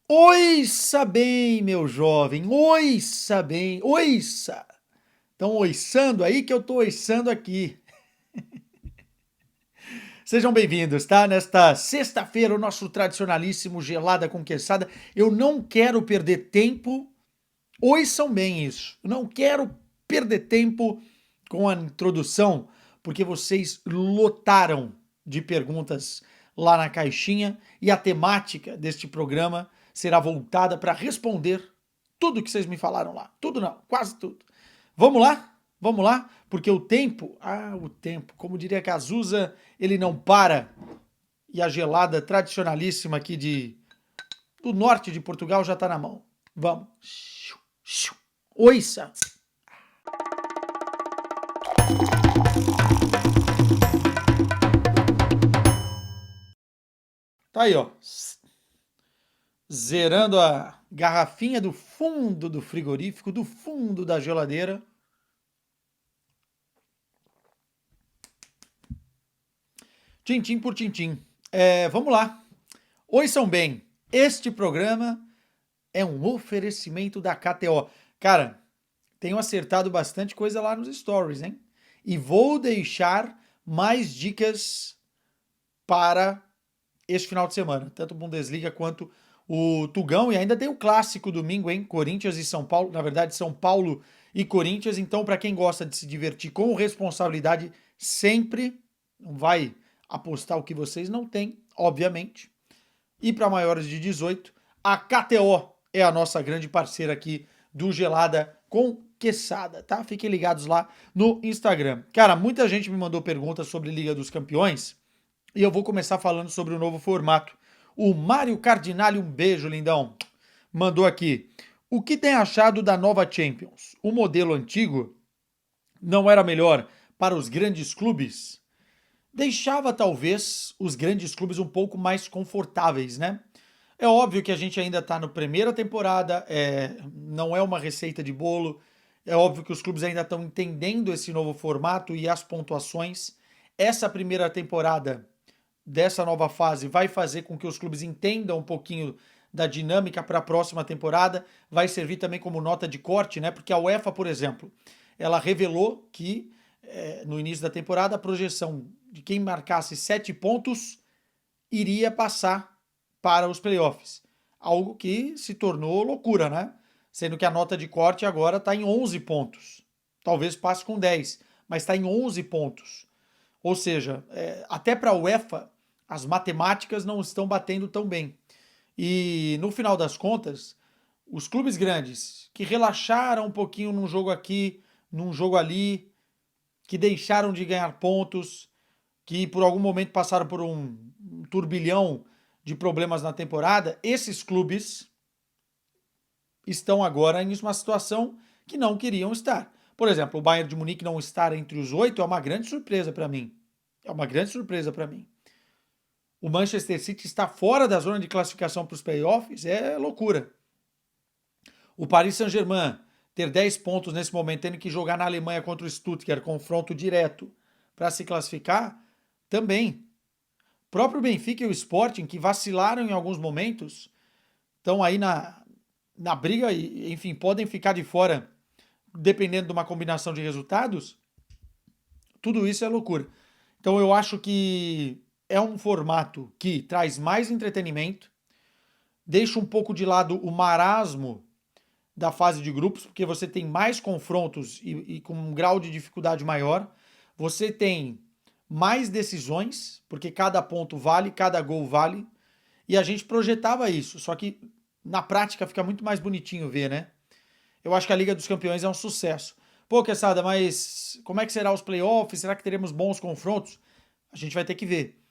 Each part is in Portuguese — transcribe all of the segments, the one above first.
Oiça bem, meu jovem, oiça bem, oiça. Estão oiçando aí que eu tô oiçando aqui. Sejam bem-vindos, tá? Nesta sexta-feira, o nosso tradicionalíssimo Gelada com Queçada. Eu não quero perder tempo, oiçam bem isso. Eu não quero perder tempo com a introdução, porque vocês lotaram de perguntas lá na caixinha e a temática deste programa será voltada para responder tudo que vocês me falaram lá. Tudo não, quase tudo. Vamos lá? Vamos lá? Porque o tempo, como diria Cazuza, ele não para. E a gelada tradicionalíssima aqui do norte de Portugal já está na mão. Vamos. Oiça! Tá aí, ó. Zerando a garrafinha do fundo do frigorífico, do fundo da geladeira. Tintim por tintim. Vamos lá. Oi, São Bem. Este programa é um oferecimento da KTO. Cara, tenho acertado bastante coisa lá nos stories, hein? E vou deixar mais dicas para este final de semana, tanto Bundesliga quanto o Tugão. E ainda tem o clássico domingo, hein? Corinthians e São Paulo. Na verdade, São Paulo e Corinthians. Então, para quem gosta de se divertir com responsabilidade, sempre não vai apostar o que vocês não têm, obviamente. E para maiores de 18, a KTO é a nossa grande parceira aqui do Gelada com Queçada, tá? Fiquem ligados lá no Instagram. Cara, muita gente me mandou perguntas sobre Liga dos Campeões e eu vou começar falando sobre o novo formato. O Mário Cardinale, um beijo, lindão, mandou aqui. O que tem achado da nova Champions? O modelo antigo não era melhor para os grandes clubes? Deixava talvez os grandes clubes um pouco mais confortáveis, né? É óbvio que a gente ainda está na primeira temporada, não é uma receita de bolo. É óbvio que os clubes ainda estão entendendo esse novo formato e as pontuações. Essa primeira temporada dessa nova fase vai fazer com que os clubes entendam um pouquinho da dinâmica para a próxima temporada. Vai servir também como nota de corte, né? Porque a UEFA, por exemplo, ela revelou que no início da temporada a projeção de quem marcasse 7 pontos iria passar para os playoffs. Algo que se tornou loucura, né? Sendo que a nota de corte agora está em 11 pontos. Talvez passe com 10, mas está em 11 pontos. Ou seja, até para a UEFA, as matemáticas não estão batendo tão bem. E no final das contas, os clubes grandes que relaxaram um pouquinho num jogo aqui, num jogo ali, que deixaram de ganhar pontos, que por algum momento passaram por um turbilhão de problemas na temporada, esses clubes estão agora em uma situação que não queriam estar. Por exemplo, o Bayern de Munique não estar entre os 8 é uma grande surpresa para mim. É uma grande surpresa para mim. O Manchester City está fora da zona de classificação para os playoffs é loucura. O Paris Saint-Germain ter 10 pontos nesse momento, tendo que jogar na Alemanha contra o Stuttgart, confronto direto para se classificar, também. O próprio Benfica e o Sporting, que vacilaram em alguns momentos, estão aí na briga e, enfim, podem ficar de fora dependendo de uma combinação de resultados. Tudo isso é loucura. Então eu acho que é um formato que traz mais entretenimento, deixa um pouco de lado o marasmo da fase de grupos, porque você tem mais confrontos e com um grau de dificuldade maior. Você tem mais decisões, porque cada ponto vale, cada gol vale. E a gente projetava isso, só que na prática fica muito mais bonitinho ver, né? Eu acho que a Liga dos Campeões é um sucesso. Pô, Quesada, mas como é que será os playoffs? Será que teremos bons confrontos? A gente vai ter que ver.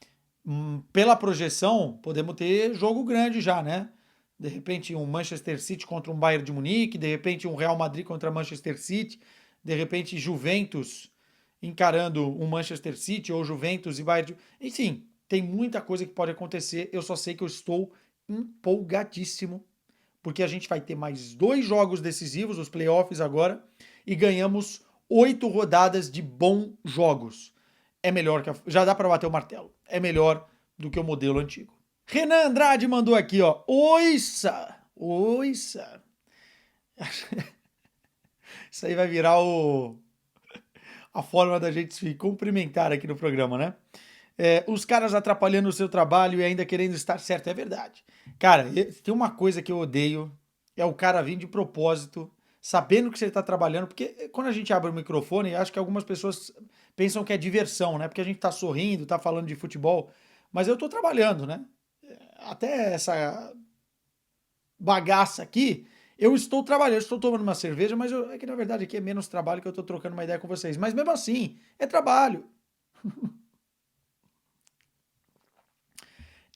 Pela projeção, podemos ter jogo grande já, né? De repente um Manchester City contra um Bayern de Munique, de repente um Real Madrid contra Manchester City, de repente Juventus encarando um Manchester City ou Juventus e Bayern de... Enfim, tem muita coisa que pode acontecer. Eu só sei que eu estou empolgadíssimo, porque a gente vai ter mais 2 jogos decisivos, os playoffs agora, e ganhamos 8 rodadas de bons jogos. É melhor que já dá para bater o martelo. É melhor do que o modelo antigo. Renan Andrade mandou aqui, ó. Oissa! Oissa! Isso aí vai virar a forma da gente se cumprimentar aqui no programa, né? Os caras atrapalhando o seu trabalho e ainda querendo estar certo, é verdade. Cara, tem uma coisa que eu odeio, é o cara vir de propósito, sabendo que você está trabalhando, porque quando a gente abre o microfone, acho que algumas pessoas pensam que é diversão, né? Porque a gente tá sorrindo, tá falando de futebol, mas eu tô trabalhando, né? Até essa bagaça aqui, eu estou trabalhando, eu estou tomando uma cerveja, mas é que na verdade aqui é menos trabalho que eu estou trocando uma ideia com vocês. Mas mesmo assim, é trabalho.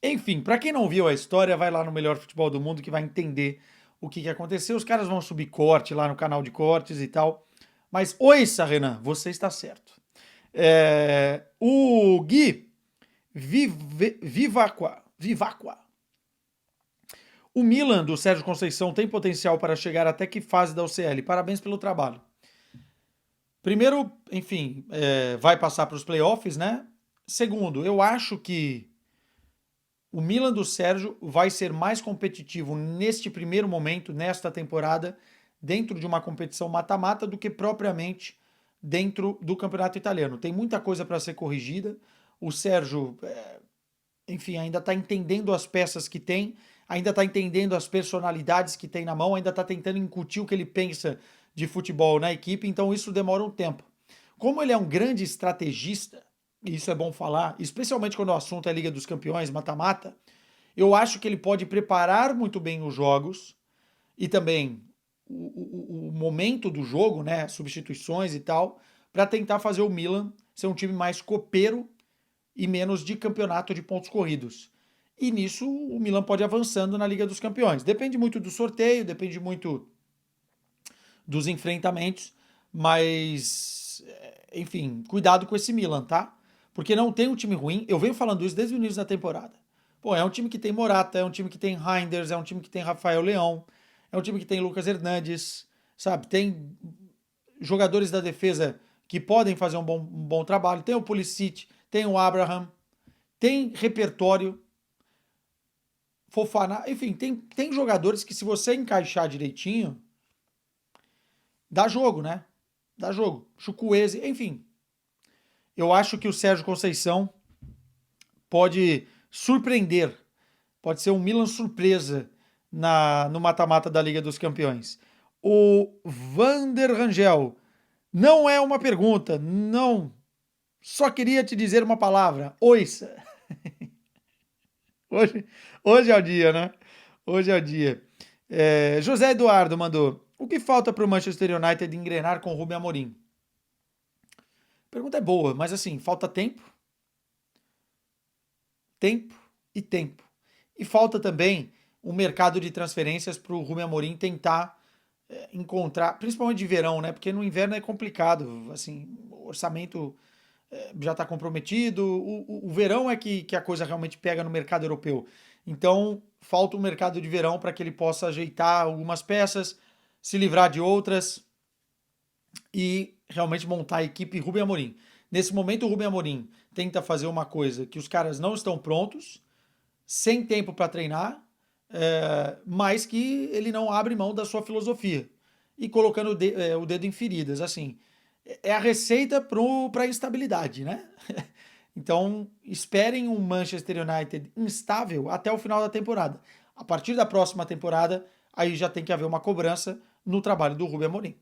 Enfim, para quem não viu a história, vai lá no Melhor Futebol do Mundo que vai entender o que aconteceu. Os caras vão subir corte lá no canal de cortes e tal. Mas, oi, Renan, você está certo. O Gui Vivacqua. O Milan do Sérgio Conceição tem potencial para chegar até que fase da UCL? Parabéns pelo trabalho. Primeiro, enfim, vai passar para os playoffs, né? Segundo, eu acho que o Milan do Sérgio vai ser mais competitivo neste primeiro momento, nesta temporada, dentro de uma competição mata-mata, do que propriamente dentro do campeonato italiano. Tem muita coisa para ser corrigida. O Sérgio, enfim, ainda está entendendo as peças que tem, ainda está entendendo as personalidades que tem na mão, ainda está tentando incutir o que ele pensa de futebol na equipe, então isso demora um tempo. Como ele é um grande estrategista, e isso é bom falar, especialmente quando o assunto é Liga dos Campeões, mata-mata, eu acho que ele pode preparar muito bem os jogos e também o momento do jogo, né, substituições e tal, para tentar fazer o Milan ser um time mais copeiro e menos de campeonato de pontos corridos. E nisso o Milan pode ir avançando na Liga dos Campeões. Depende muito do sorteio, depende muito dos enfrentamentos, mas enfim, cuidado com esse Milan, tá? Porque não tem um time ruim. Eu venho falando isso desde o início da temporada. Pô, é um time que tem Morata, é um time que tem Reinders, é um time que tem Rafael Leão, é um time que tem Lucas Hernandes, sabe? Tem jogadores da defesa que podem fazer um bom trabalho. Tem o Pulisic, tem o Abraham, tem repertório, Fofana, enfim, tem jogadores que se você encaixar direitinho, dá jogo, né? Dá jogo. Chukwueze, enfim. Eu acho que o Sérgio Conceição pode surpreender, pode ser um Milan surpresa no mata-mata da Liga dos Campeões. O Vander Rangel, não é uma pergunta, não. Só queria te dizer uma palavra. Oissa. Hoje, hoje é o dia, né? Hoje é o dia. José Eduardo mandou. O que falta para o Manchester United engrenar com o Rubem Amorim? A pergunta é boa, mas assim, falta tempo, tempo e tempo. E falta também um mercado de transferências para o Rubem Amorim tentar encontrar, principalmente de verão, né? Porque no inverno é complicado, assim, o orçamento já está comprometido. O verão é que a coisa realmente pega no mercado europeu. Então, falta um mercado de verão para que ele possa ajeitar algumas peças, se livrar de outras e realmente montar a equipe Rubem Amorim. Nesse momento, o Rubem Amorim tenta fazer uma coisa que os caras não estão prontos, sem tempo para treinar, mas que ele não abre mão da sua filosofia. E colocando o dedo em feridas, assim. É a receita para a instabilidade, né? Então, esperem um Manchester United instável até o final da temporada. A partir da próxima temporada, aí já tem que haver uma cobrança no trabalho do Rubem Amorim.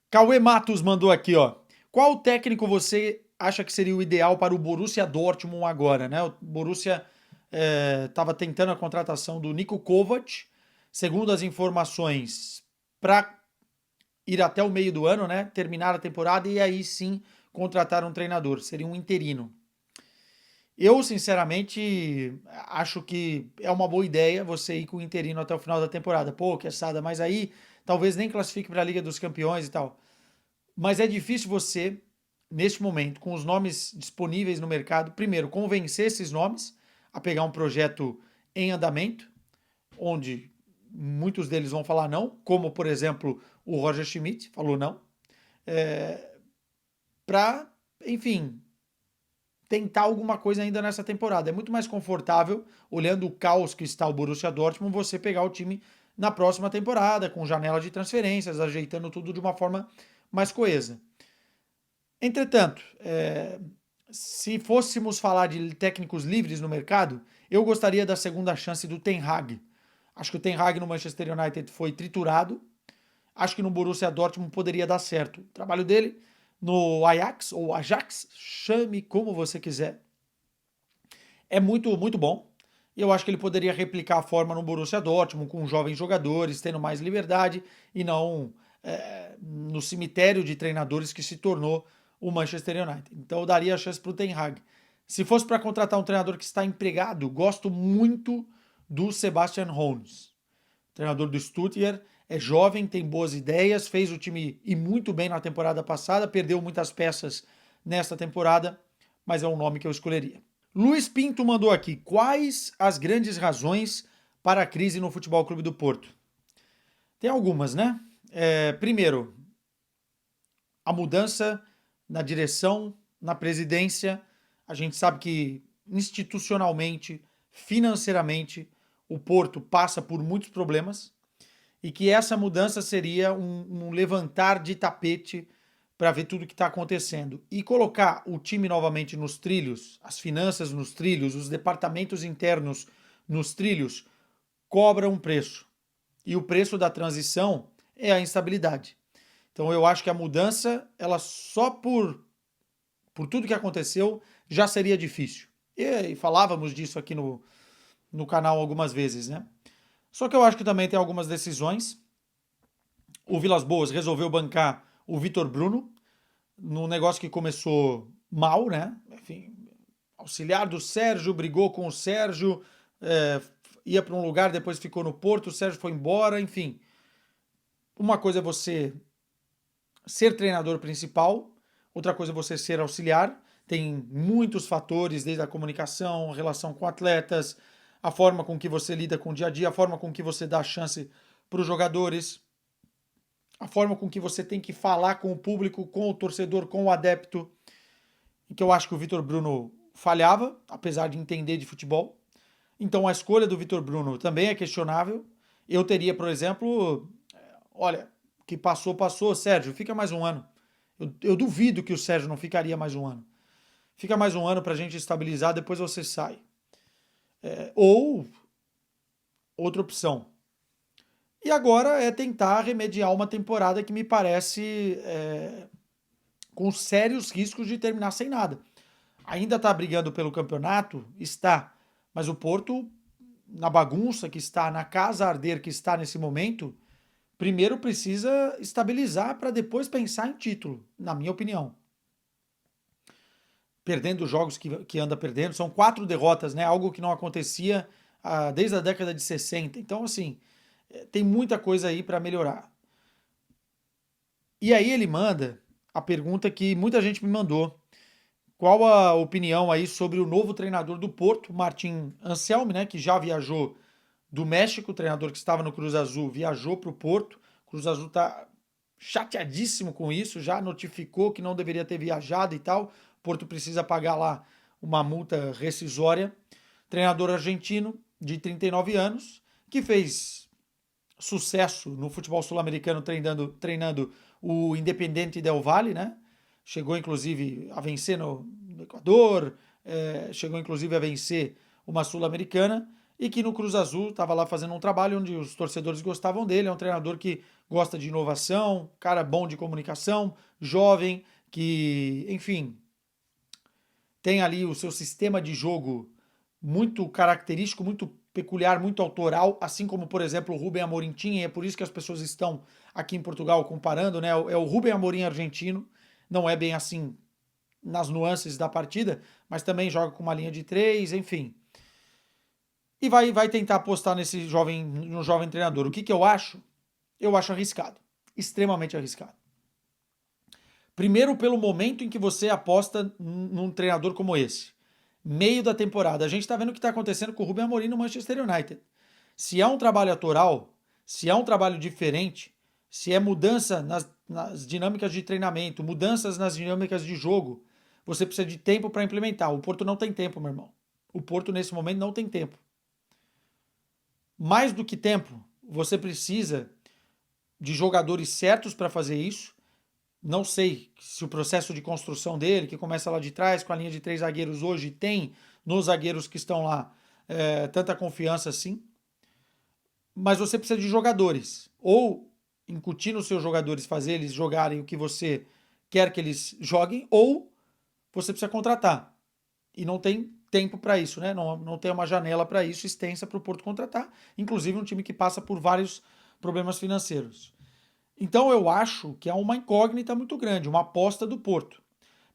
Cauê Matos mandou aqui, ó. Qual técnico você acha que seria o ideal para o Borussia Dortmund agora, né? O Borussia estava tentando a contratação do Niko Kovac, segundo as informações, para ir até o meio do ano, né? Terminar a temporada e aí sim contratar um treinador. Seria um interino. Eu, sinceramente, acho que é uma boa ideia você ir com o interino até o final da temporada. Pô, que assada, mas aí talvez nem classifique para a Liga dos Campeões e tal. Mas é difícil você, neste momento, com os nomes disponíveis no mercado, primeiro, convencer esses nomes a pegar um projeto em andamento, onde muitos deles vão falar não, como, por exemplo, o Roger Schmidt falou não, para, enfim, tentar alguma coisa ainda nessa temporada. É muito mais confortável, olhando o caos que está o Borussia Dortmund, você pegar o time na próxima temporada, com janela de transferências, ajeitando tudo de uma forma mais coesa. Entretanto, se fôssemos falar de técnicos livres no mercado, eu gostaria da segunda chance do Ten Hag. Acho que o Ten Hag no Manchester United foi triturado. Acho que no Borussia Dortmund poderia dar certo. O trabalho dele no Ajax, ou Ajax, chame como você quiser, é muito, muito bom. E eu acho que ele poderia replicar a forma no Borussia Dortmund, com jovens jogadores, tendo mais liberdade, e não no cemitério de treinadores que se tornou o Manchester United. Então eu daria a chance para o Ten Hag. Se fosse para contratar um treinador que está empregado, gosto muito do Sebastian Hoeneß. Treinador do Stuttgart, é jovem, tem boas ideias, fez o time ir muito bem na temporada passada, perdeu muitas peças nesta temporada, mas é um nome que eu escolheria. Luiz Pinto mandou aqui: quais as grandes razões para a crise no Futebol Clube do Porto? Tem algumas, né? Primeiro, a mudança na direção, na presidência. A gente sabe que institucionalmente, financeiramente, o Porto passa por muitos problemas e que essa mudança seria um levantar de tapete para ver tudo o que está acontecendo e colocar o time novamente nos trilhos, as finanças nos trilhos, os departamentos internos nos trilhos, cobra um preço. E o preço da transição é a instabilidade. Então eu acho que a mudança, ela só por tudo que aconteceu, já seria difícil. E falávamos disso aqui no canal algumas vezes, né? Só que eu acho que também tem algumas decisões. O Vilas Boas resolveu bancar o Vitor Bruno, num negócio que começou mal, né? Enfim, auxiliar do Sérgio, brigou com o Sérgio, ia para um lugar, depois ficou no Porto, o Sérgio foi embora, enfim. Uma coisa é você ser treinador principal, outra coisa é você ser auxiliar. Tem muitos fatores, desde a comunicação, a relação com atletas, a forma com que você lida com o dia a dia, a forma com que você dá chance para os jogadores, a forma com que você tem que falar com o público, com o torcedor, com o adepto, em que eu acho que o Vitor Bruno falhava, apesar de entender de futebol. Então a escolha do Vitor Bruno também é questionável. Eu teria, por exemplo, olha, que passou, Sérgio, fica mais um ano. Eu duvido que o Sérgio não ficaria mais um ano. Fica mais um ano para a gente estabilizar, depois você sai. Ou outra opção. E agora é tentar remediar uma temporada que me parece com sérios riscos de terminar sem nada. Ainda está brigando pelo campeonato? Está. Mas o Porto, na bagunça que está, na casa a arder que está nesse momento, primeiro precisa estabilizar para depois pensar em título, na minha opinião. Perdendo os jogos que anda perdendo, são 4 derrotas, né? Algo que não acontecia desde a década de 60. Então, assim, tem muita coisa aí para melhorar. E aí ele manda a pergunta que muita gente me mandou. Qual a opinião aí sobre o novo treinador do Porto, Martin Anselmi, né, que já viajou do México, o treinador que estava no Cruz Azul, viajou para o Porto. O Cruz Azul está chateadíssimo com isso, já notificou que não deveria ter viajado e tal. O Porto precisa pagar lá uma multa rescisória. Treinador argentino de 39 anos, que fez sucesso no futebol sul-americano treinando o Independiente Del Valle, né? Chegou inclusive a vencer no Equador, chegou inclusive a vencer uma sul-americana, e que no Cruz Azul estava lá fazendo um trabalho onde os torcedores gostavam dele. É um treinador que gosta de inovação, cara bom de comunicação, jovem, que, enfim, tem ali o seu sistema de jogo muito característico, muito peculiar, muito autoral, assim como, por exemplo, o Rubem Amorim tinha, e é por isso que as pessoas estão aqui em Portugal comparando, né? É o Rubem Amorim argentino, não é bem assim nas nuances da partida, mas também joga com uma linha de 3, enfim. E vai tentar apostar no jovem treinador. O que eu acho? Eu acho arriscado, extremamente arriscado. Primeiro, pelo momento em que você aposta num treinador como esse. Meio da temporada. A gente está vendo o que está acontecendo com o Rubem Amorim no Manchester United. Se é um trabalho autoral, se é um trabalho diferente, se é mudança nas dinâmicas de treinamento, mudanças nas dinâmicas de jogo, você precisa de tempo para implementar. O Porto não tem tempo, meu irmão. O Porto, nesse momento, não tem tempo. Mais do que tempo, você precisa de jogadores certos para fazer isso. Não sei se o processo de construção dele, que começa lá de trás, com a linha de 3 zagueiros hoje, tem nos zagueiros que estão lá tanta confiança assim. Mas você precisa de jogadores. Ou incutir nos seus jogadores, fazer eles jogarem o que você quer que eles joguem, ou você precisa contratar. E não tem tempo para isso, né? Não tem uma janela para isso extensa para o Porto contratar. Inclusive um time que passa por vários problemas financeiros. Então eu acho que é uma incógnita muito grande, uma aposta do Porto.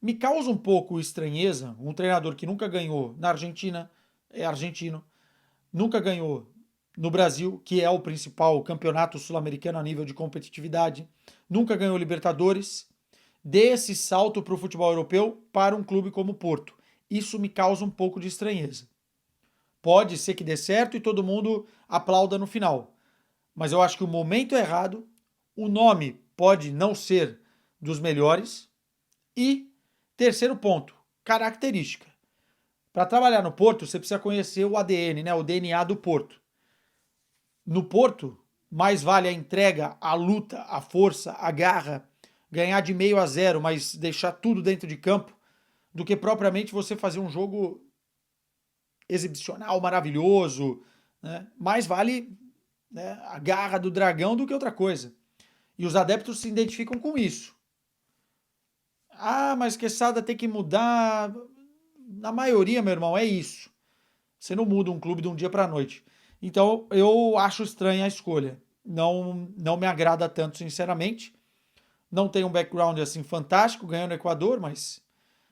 Me causa um pouco estranheza um treinador que nunca ganhou na Argentina, é argentino, nunca ganhou no Brasil, que é o principal campeonato sul-americano a nível de competitividade, nunca ganhou Libertadores, dê esse salto para o futebol europeu para um clube como o Porto. Isso me causa um pouco de estranheza. Pode ser que dê certo e todo mundo aplauda no final, mas eu acho que o momento é errado, o nome pode não ser dos melhores e, terceiro ponto, característica. Para trabalhar no Porto, você precisa conhecer o ADN, né, o DNA do Porto. No Porto, mais vale a entrega, a luta, a força, a garra, ganhar de 0-0, mas deixar tudo dentro de campo, do que propriamente você fazer um jogo exibicional, maravilhoso. Né? Mais vale, né, a garra do dragão do que outra coisa. E os adeptos se identificam com isso. Ah, mas Quesada tem que mudar. Na maioria, meu irmão, é isso. Você não muda um clube de um dia para a noite. Então, eu acho estranha a escolha. Não me agrada tanto, sinceramente. Não tem um background assim fantástico, ganhou no Equador, mas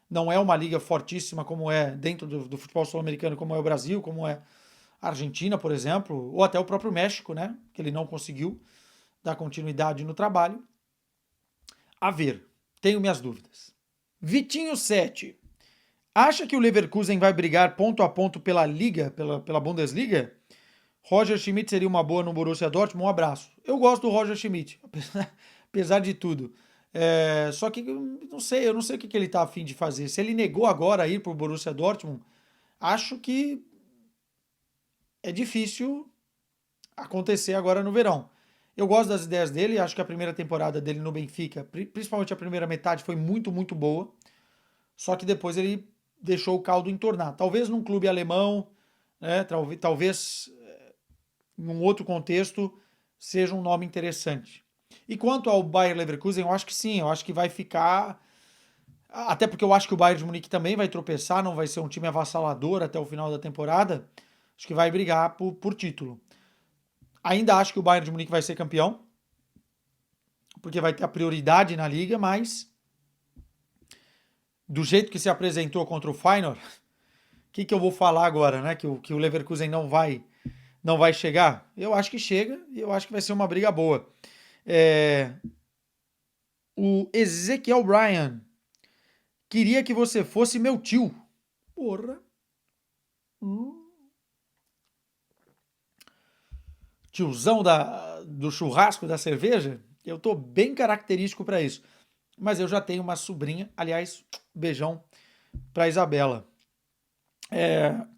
não é uma liga fortíssima como é dentro do futebol sul-americano, como é o Brasil, como é a Argentina, por exemplo, ou até o próprio México, né? Que ele não conseguiu dar continuidade no trabalho. A ver, tenho minhas dúvidas. Vitinho 7. Acha que o Leverkusen vai brigar ponto a ponto pela Liga, pela Bundesliga? Roger Schmidt seria uma boa no Borussia Dortmund? Um abraço. Eu gosto do Roger Schmidt, apesar de tudo. Só que eu não sei o que ele está a fim de fazer. Se ele negou agora ir para o Borussia Dortmund, acho que é difícil acontecer agora no verão. Eu gosto das ideias dele, acho que a primeira temporada dele no Benfica, principalmente a primeira metade, foi muito, muito boa. Só que depois ele deixou o caldo entornar. Talvez num clube alemão, né, talvez em um outro contexto, seja um nome interessante. E quanto ao Bayer Leverkusen, eu acho que sim, eu acho que vai ficar. Até porque eu acho que o Bayern de Munique também vai tropeçar, não vai ser um time avassalador até o final da temporada. Acho que vai brigar por título. Ainda acho que o Bayern de Munique vai ser campeão, porque vai ter a prioridade na liga, mas do jeito que se apresentou contra o Feyenoord, o que eu vou falar agora, né? Que o Leverkusen não vai chegar? Eu acho que chega e eu acho que vai ser uma briga boa. O Ezequiel Bryan queria que você fosse meu tio. Porra. Tiozão do churrasco, da cerveja. Eu tô bem característico para isso. Mas eu já tenho uma sobrinha. Aliás, beijão pra Isabela.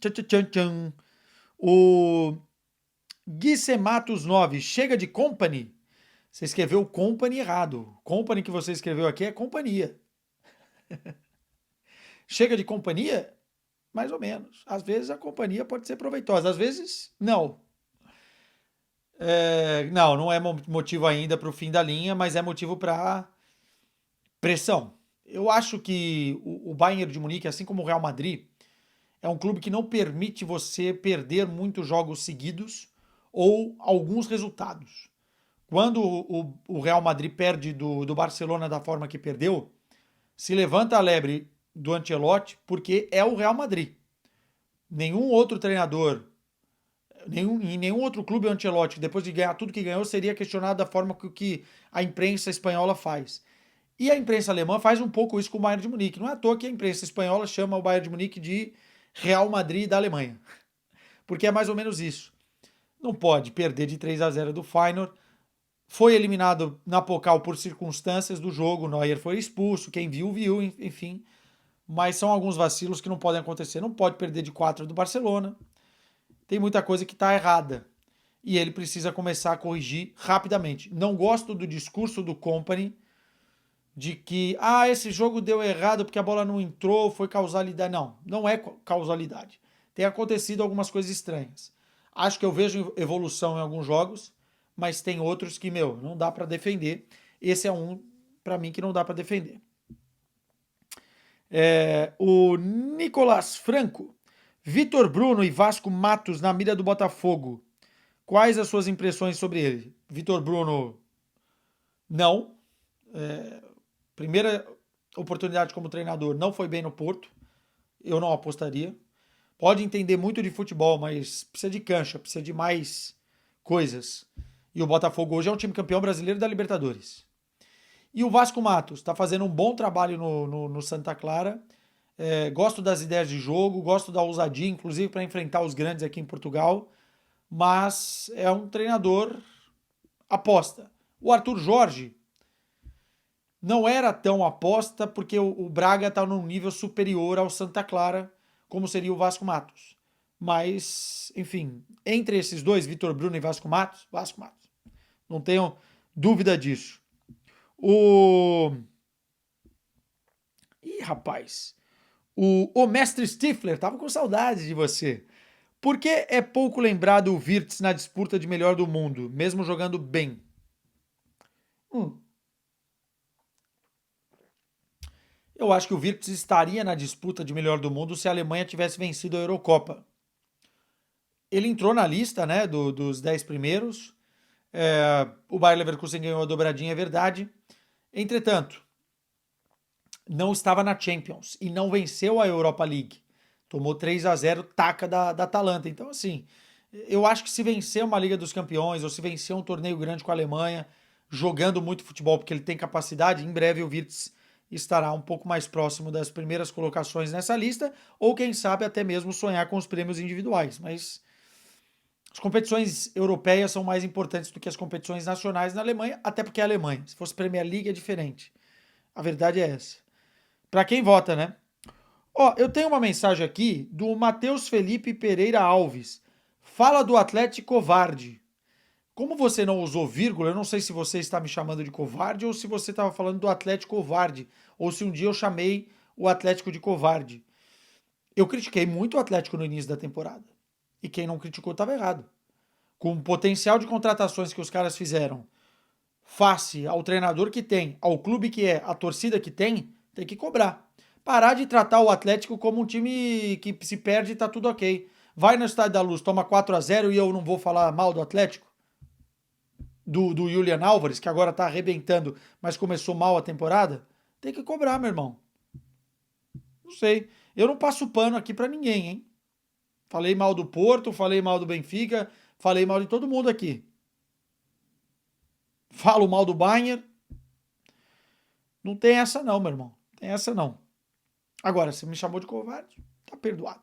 Tchan, tchan. O Gui Matos 9. Chega de company. Você escreveu company errado. Company que você escreveu aqui é companhia. Chega de companhia? Mais ou menos. Às vezes a companhia pode ser proveitosa, às vezes não. Não é motivo ainda para o fim da linha, mas é motivo para pressão. Eu acho que o Bayern de Munique, assim como o Real Madrid, é um clube que não permite você perder muitos jogos seguidos ou alguns resultados. Quando o Real Madrid perde do Barcelona da forma que perdeu, se levanta a lebre do Ancelotti porque é o Real Madrid. Nenhum outro treinador, em nenhum outro clube o Ancelotti, depois de ganhar tudo que ganhou, seria questionado da forma que a imprensa espanhola faz. E a imprensa alemã faz um pouco isso com o Bayern de Munique. Não é à toa que a imprensa espanhola chama o Bayern de Munique de Real Madrid da Alemanha. Porque é mais ou menos isso. Não pode perder de 3-0 do Feyenoord. Foi eliminado na Pokal por circunstâncias do jogo. O Neuer foi expulso. Quem viu, viu. Enfim, mas são alguns vacilos que não podem acontecer. Não pode perder de 4 do Barcelona. Tem muita coisa que está errada. E ele precisa começar a corrigir rapidamente. Não gosto do discurso do Company de que esse jogo deu errado porque a bola não entrou, foi causalidade. Não, não é causalidade. Tem acontecido algumas coisas estranhas. Acho que eu vejo evolução em alguns jogos, mas tem outros que, não dá para defender. Esse é um, para mim, que não dá para defender. O Nicolas Franco. Vitor Bruno e Vasco Matos na mira do Botafogo. Quais as suas impressões sobre ele? Vitor Bruno, não. Primeira oportunidade como treinador, não foi bem no Porto. Eu não apostaria. Pode entender muito de futebol, mas precisa de cancha, precisa de mais coisas. E o Botafogo hoje é um time campeão brasileiro da Libertadores. E o Vasco Matos está fazendo um bom trabalho no Santa Clara. Gosto das ideias de jogo, gosto da ousadia, inclusive para enfrentar os grandes aqui em Portugal. Mas é um treinador aposta. O Arthur Jorge não era tão aposta porque o Braga está num nível superior ao Santa Clara, como seria o Vasco Matos. Mas, enfim, entre esses dois, Vitor Bruno e Vasco Matos. Não tenho dúvida disso. Ih, rapaz. O mestre Stifler, tava com saudade de você. Por que é pouco lembrado o Wirtz na disputa de melhor do mundo, mesmo jogando bem? Hum, Eu acho que o Wirtz estaria na disputa de melhor do mundo se a Alemanha tivesse vencido a Eurocopa. Ele entrou na lista, né, dos 10 primeiros. O Bayer Leverkusen ganhou a dobradinha, é verdade. Entretanto, não estava na Champions e não venceu a Europa League. Tomou 3-0, taca da Atalanta. Então, assim, eu acho que se vencer uma Liga dos Campeões ou se vencer um torneio grande com a Alemanha, jogando muito futebol porque ele tem capacidade, em breve o Wirtz estará um pouco mais próximo das primeiras colocações nessa lista, ou quem sabe até mesmo sonhar com os prêmios individuais. Mas as competições europeias são mais importantes do que as competições nacionais na Alemanha, até porque é a Alemanha. Se fosse Premier League é diferente. A verdade é essa. Para quem vota, né? Eu tenho uma mensagem aqui do Matheus Felipe Pereira Alves. Fala do Atlético covarde. Como você não usou vírgula, eu não sei se você está me chamando de covarde ou se você estava falando do Atlético covarde, ou se um dia eu chamei o Atlético de covarde. Eu critiquei muito o Atlético no início da temporada. E quem não criticou estava errado. Com o potencial de contratações que os caras fizeram, face ao treinador que tem, ao clube que é, à torcida que tem que cobrar. Parar de tratar o Atlético como um time que se perde e tá tudo ok. Vai no Estádio da Luz, toma 4-0 e eu não vou falar mal do Atlético? Do Julian Álvares, que agora tá arrebentando, mas começou mal a temporada? Tem que cobrar, meu irmão. Não sei. Eu não passo pano aqui pra ninguém, hein? Falei mal do Porto, falei mal do Benfica, falei mal de todo mundo aqui. Falo mal do Bayern. Não tem essa não, meu irmão. Tem essa não. Agora, você me chamou de covarde, tá perdoado.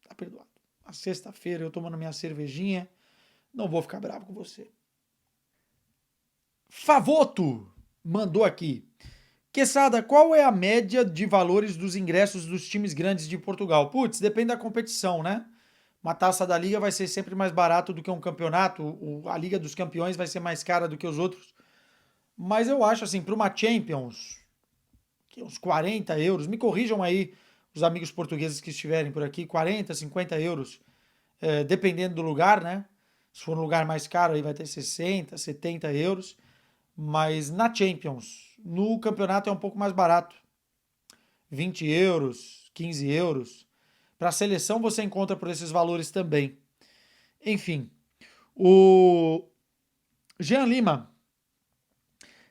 Tá perdoado. Na sexta-feira eu tomando minha cervejinha, não vou ficar bravo com você. Favoto mandou aqui. Quesada, qual é a média de valores dos ingressos dos times grandes de Portugal? Putz, depende da competição, né? Uma taça da Liga vai ser sempre mais barato do que um campeonato. A Liga dos Campeões vai ser mais cara do que os outros. Mas eu acho assim, para uma Champions, que uns 40 euros, me corrijam aí os amigos portugueses que estiverem por aqui, 40, 50 euros, dependendo do lugar, né? Se for um lugar mais caro, aí vai ter 60, 70 euros. Mas na Champions, no campeonato é um pouco mais barato. 20 euros, 15 euros. Para a seleção você encontra por esses valores também. Enfim, o Jean Lima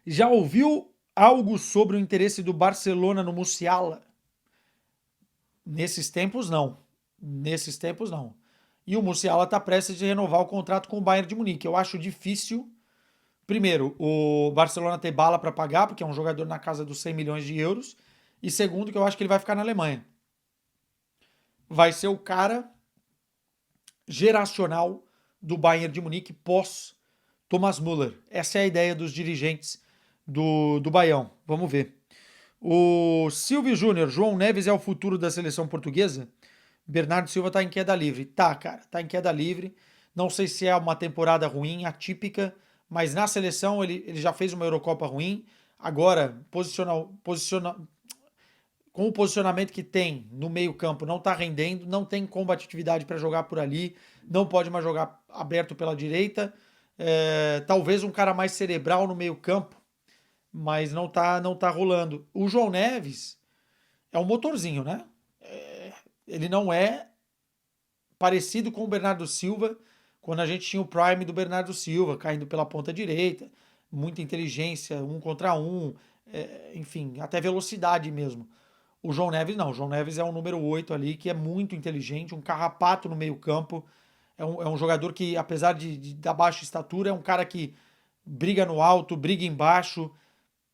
já ouviu algo sobre o interesse do Barcelona no Musiala? Nesses tempos, não. Nesses tempos, não. E o Musiala está prestes a renovar o contrato com o Bayern de Munique. Eu acho difícil, primeiro, o Barcelona ter bala para pagar, porque é um jogador na casa dos 100 milhões de euros. E segundo, que eu acho que ele vai ficar na Alemanha. Vai ser o cara geracional do Bayern de Munique pós Thomas Müller. Essa é a ideia dos dirigentes do Baião. Vamos ver. O Silvio Júnior, João Neves é o futuro da seleção portuguesa? Bernardo Silva tá em queda livre. Tá, cara, tá em queda livre. Não sei se é uma temporada ruim, atípica, mas na seleção ele já fez uma Eurocopa ruim. Agora, com o posicionamento que tem no meio-campo, não tá rendendo, não tem combatividade para jogar por ali, não pode mais jogar aberto pela direita. Talvez um cara mais cerebral no meio-campo, mas não tá rolando. O João Neves é um motorzinho, né? Ele não é parecido com o Bernardo Silva, quando a gente tinha o prime do Bernardo Silva, caindo pela ponta direita, muita inteligência, um contra um, enfim, até velocidade mesmo. O João Neves não, o João Neves é um número 8 ali, que é muito inteligente, um carrapato no meio campo, é um jogador que, apesar da baixa estatura, é um cara que briga no alto, briga embaixo,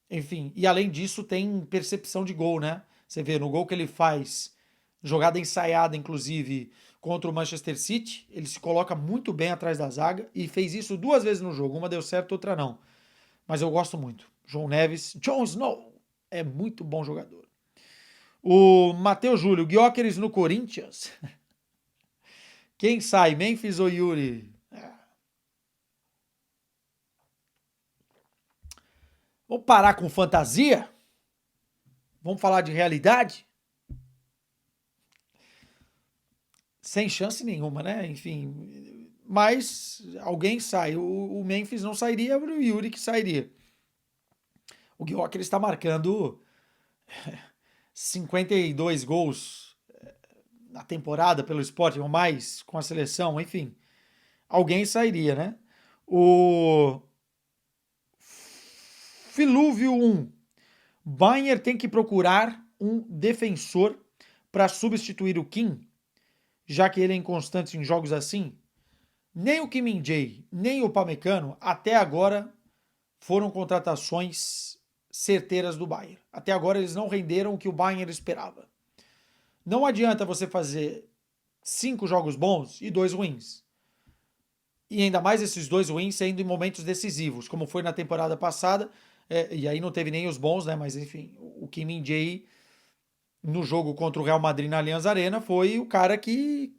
enfim, e além disso tem percepção de gol, né? Você vê no gol que ele faz, jogada ensaiada, inclusive, contra o Manchester City, ele se coloca muito bem atrás da zaga e fez isso duas vezes no jogo. Uma deu certo, outra não. Mas eu gosto muito. João Neves, Jon Snow, é muito bom jogador. O Matheus Júlio, Gyökeres no Corinthians. Quem sai, Memphis ou Yuri? Vamos parar com fantasia? Vamos falar de realidade? Sem chance nenhuma, né? Enfim, mas alguém sai. O Memphis não sairia, o Yuri que sairia. O Gyökeres está marcando 52 gols na temporada pelo Sport, ou mais com a seleção, enfim. Alguém sairia, né? O Filúvio 1. Bayern tem que procurar um defensor para substituir o Kim, já que ele é inconstante em jogos assim. Nem o Kim Min-jae, nem o Pamecano, até agora, foram contratações certeiras do Bayern. Até agora eles não renderam o que o Bayern esperava. Não adianta você fazer 5 jogos bons e 2 ruins. E ainda mais esses 2 ruins sendo em momentos decisivos, como foi na temporada passada. E aí não teve nem os bons, né? Mas enfim, o Kim Min-jae no jogo contra o Real Madrid na Allianz Arena foi o cara que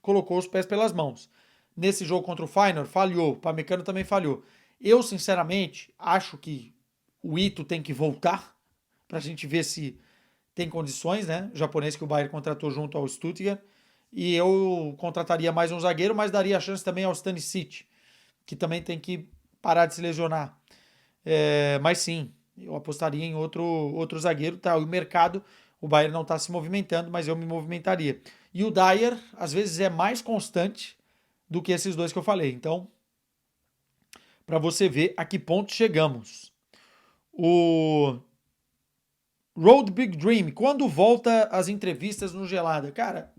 colocou os pés pelas mãos. Nesse jogo contra o Feyenoord, falhou. O Pamecano também falhou. Eu, sinceramente, acho que o Ito tem que voltar para a gente ver se tem condições, né? O japonês que o Bayern contratou junto ao Stuttgart. E eu contrataria mais um zagueiro, mas daria a chance também ao Stanisic, que também tem que parar de se lesionar. Mas sim, eu apostaria em outro zagueiro. Tá, o mercado, o Bayern não está se movimentando, mas eu me movimentaria. E o Dyer, às vezes, é mais constante do que esses dois que eu falei. Então, para você ver a que ponto chegamos. O Road Big Dream, quando volta as entrevistas no Gelada? Cara,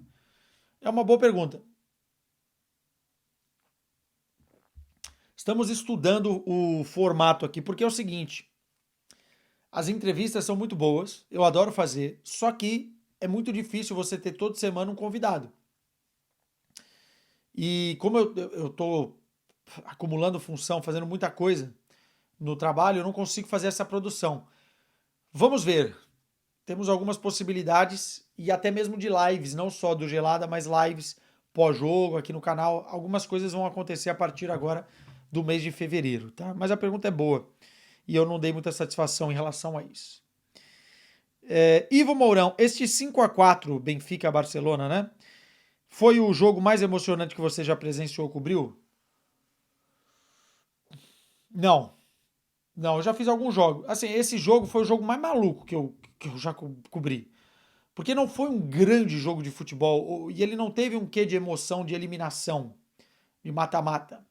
é uma boa pergunta. Estamos estudando o formato aqui, porque é o seguinte: as entrevistas são muito boas, eu adoro fazer, só que é muito difícil você ter toda semana um convidado. E como eu tô acumulando função, fazendo muita coisa no trabalho, eu não consigo fazer essa produção. Vamos ver. Temos algumas possibilidades e até mesmo de lives, não só do Gelada, mas lives pós-jogo aqui no canal. Algumas coisas vão acontecer a partir agora do mês de fevereiro, tá? Mas a pergunta é boa e eu não dei muita satisfação em relação a isso. Ivo Mourão, este 5-4 Benfica-Barcelona, né? Foi o jogo mais emocionante que você já presenciou ou cobriu? Não, não, eu já fiz alguns jogos. Assim, esse jogo foi o jogo mais maluco que eu já cobri. Porque não foi um grande jogo de futebol e ele não teve um quê de emoção, de eliminação, de mata-mata.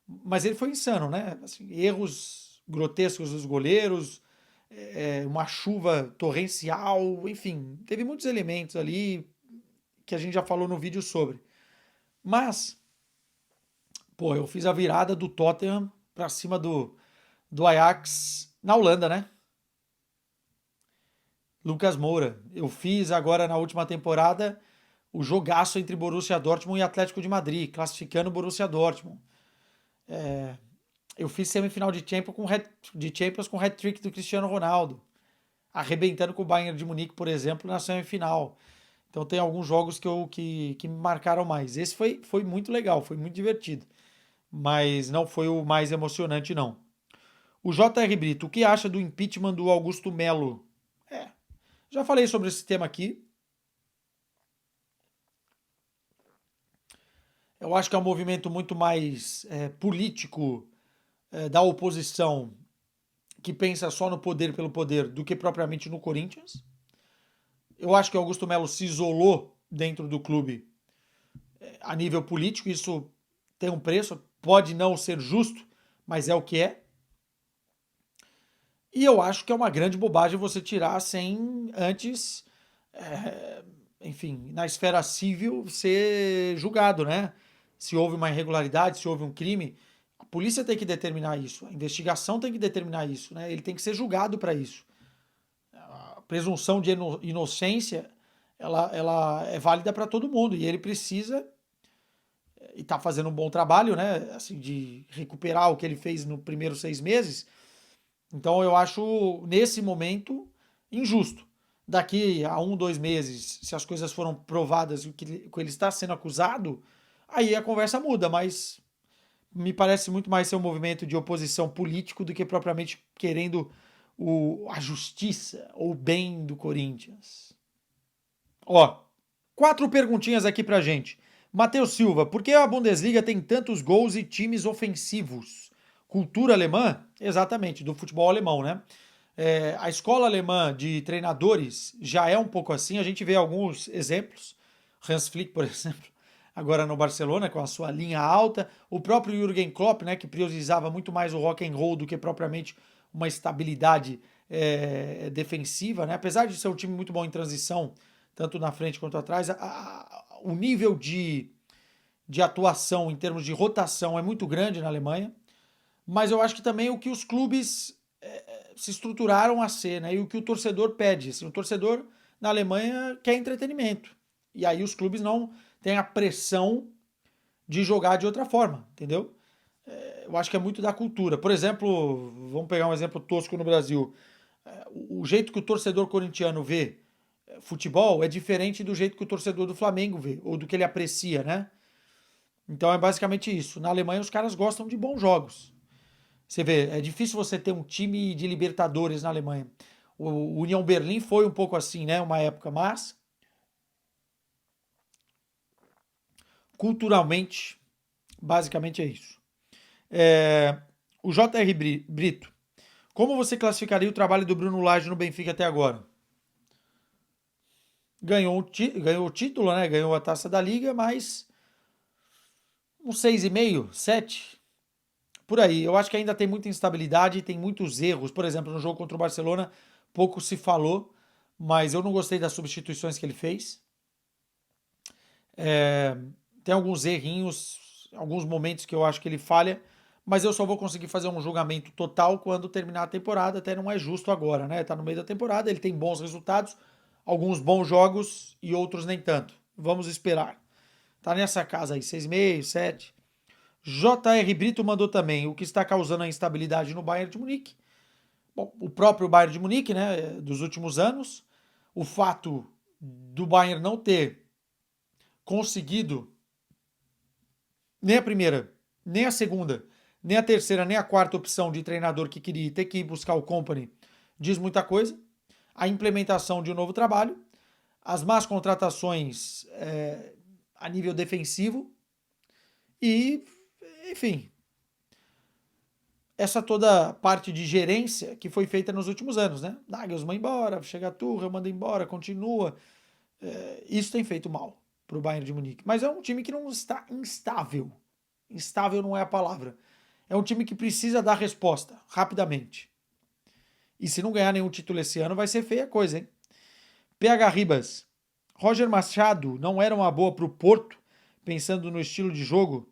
Mas ele foi insano, né? Assim, erros grotescos dos goleiros, uma chuva torrencial, enfim, teve muitos elementos ali que a gente já falou no vídeo sobre. Mas, pô, eu fiz a virada do Tottenham pra cima do Ajax na Holanda, né? Lucas Moura. Eu fiz agora na última temporada o jogaço entre Borussia Dortmund e Atlético de Madrid, classificando o Borussia Dortmund. Eu fiz semifinal de Champions com hat-trick do Cristiano Ronaldo. arrebentando com o Bayern de Munique, por exemplo, na semifinal. Então tem alguns jogos que me marcaram mais. Esse foi muito legal, foi muito divertido, mas não foi o mais emocionante, não. O J.R. Brito, o que acha do impeachment do Augusto Melo? É, já falei sobre esse tema aqui. Eu acho que é um movimento muito mais político da oposição que pensa só no poder pelo poder do que propriamente no Corinthians. Eu acho que o Augusto Melo se isolou dentro do clube a nível político. Isso tem um preço, pode não ser justo, mas é o que é. E eu acho que é uma grande bobagem você tirar sem antes, é, enfim, na esfera civil ser julgado, né? Se houve uma irregularidade, se houve um crime, a polícia tem que determinar isso, a investigação tem que determinar isso, né? Ele tem que ser julgado para isso. A presunção de inocência, ela é válida para todo mundo e ele precisa e está fazendo um bom trabalho, né? Assim, de recuperar o que ele fez no primeiro 6 meses. Então eu acho, nesse momento, injusto. Daqui a 1, 2 meses, se as coisas foram provadas e o que ele está sendo acusado, aí a conversa muda, mas me parece muito mais ser um movimento de oposição político do que propriamente querendo a justiça ou o bem do Corinthians. Ó, 4 perguntinhas aqui pra gente. Matheus Silva, por que a Bundesliga tem tantos gols e times ofensivos? Cultura alemã? Exatamente, do futebol alemão, né? A escola alemã de treinadores já é um pouco assim. A gente vê alguns exemplos. Hans Flick, por exemplo, agora no Barcelona, com a sua linha alta. O próprio Jürgen Klopp, né, que priorizava muito mais o rock and roll do que propriamente uma estabilidade defensiva, né? Apesar de ser um time muito bom em transição, tanto na frente quanto atrás, o nível de atuação em termos de rotação é muito grande na Alemanha, mas eu acho que também o que os clubes se estruturaram a ser, né? E o que o torcedor pede. Assim, o torcedor na Alemanha quer entretenimento. E aí os clubes não têm a pressão de jogar de outra forma, entendeu? Eu acho que é muito da cultura. Por exemplo, vamos pegar um exemplo tosco no Brasil. O jeito que o torcedor corintiano vê futebol é diferente do jeito que o torcedor do Flamengo vê, ou do que ele aprecia, né? Então é basicamente isso. Na Alemanha os caras gostam de bons jogos. Você vê, é difícil você ter um time de Libertadores na Alemanha. O União Berlim foi um pouco assim, né? Uma época, mas culturalmente, basicamente é isso. É, o J.R. Brito, como você classificaria o trabalho do Bruno Lage no Benfica até agora? Ganhou o título, né? Ganhou a taça da Liga, mas um 6,5, 7. Por aí. Eu acho que ainda tem muita instabilidade, tem muitos erros. Por exemplo, no jogo contra o Barcelona, pouco se falou, mas eu não gostei das substituições que ele fez. É, tem alguns errinhos, alguns momentos que eu acho que ele falha, mas eu só vou conseguir fazer um julgamento total quando terminar a temporada. Até não é justo agora, né? Tá no meio da temporada, ele tem bons resultados, alguns bons jogos e outros nem tanto. Vamos esperar. Tá nessa casa aí, 6,5, 7. J.R. Brito mandou também o que está causando a instabilidade no Bayern de Munique. Bom, o próprio Bayern de Munique, né, dos últimos anos, o fato do Bayern não ter conseguido nem a primeira, nem a segunda, nem a terceira, nem a quarta opção de treinador que queria ter que ir buscar o Company diz muita coisa. A implementação de um novo trabalho, as más contratações a nível defensivo e, enfim, essa toda parte de gerência que foi feita nos últimos anos, né? Nagelsmann embora, chega a Tuchel, manda embora, continua. Isso tem feito mal para o Bayern de Munique. Mas é um time que não está instável. Instável não é a palavra. É um time que precisa dar resposta rapidamente. E se não ganhar nenhum título esse ano, vai ser feia a coisa, hein? PH Ribas. Roger Machado não era uma boa para o Porto, pensando no estilo de jogo?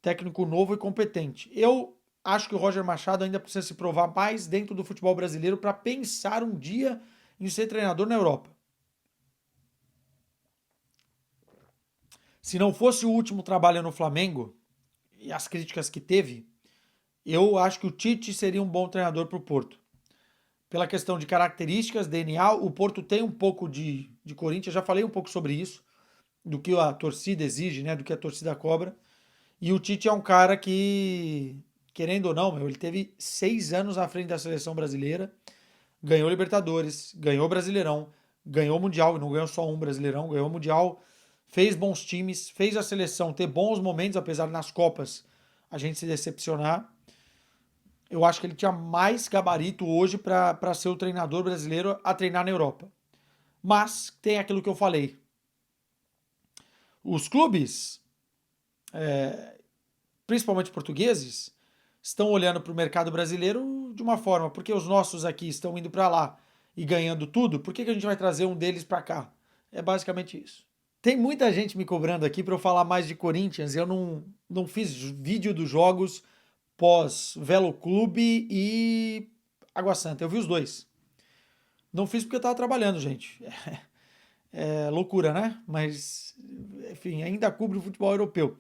Técnico novo e competente. Eu acho que o Roger Machado ainda precisa se provar mais dentro do futebol brasileiro para pensar um dia em ser treinador na Europa. Se não fosse o último trabalho no Flamengo e as críticas que teve, eu acho que o Tite seria um bom treinador para o Porto. pela questão de características, DNA, o Porto tem um pouco de Corinthians, já falei um pouco sobre isso, do que a torcida exige, né, do que a torcida cobra. E o Tite é um cara que, querendo ou não, meu, ele teve 6 anos à frente da seleção brasileira, ganhou Libertadores, ganhou Brasileirão, ganhou Mundial, e não ganhou só um Brasileirão, ganhou Mundial, fez bons times, fez a seleção ter bons momentos, apesar de nas Copas a gente se decepcionar. Eu acho que ele tinha mais gabarito hoje para ser o treinador brasileiro a treinar na Europa. Mas tem aquilo que eu falei. Os clubes, principalmente portugueses, estão olhando para o mercado brasileiro de uma forma, porque os nossos aqui estão indo para lá e ganhando tudo, por que a gente vai trazer um deles para cá? É basicamente isso. Tem muita gente me cobrando aqui para eu falar mais de Corinthians. Eu não fiz vídeo dos jogos pós Velo Clube e Água Santa. Eu vi os dois. Não fiz porque eu tava trabalhando, gente. É loucura, né? Mas, enfim, ainda cubro o futebol europeu.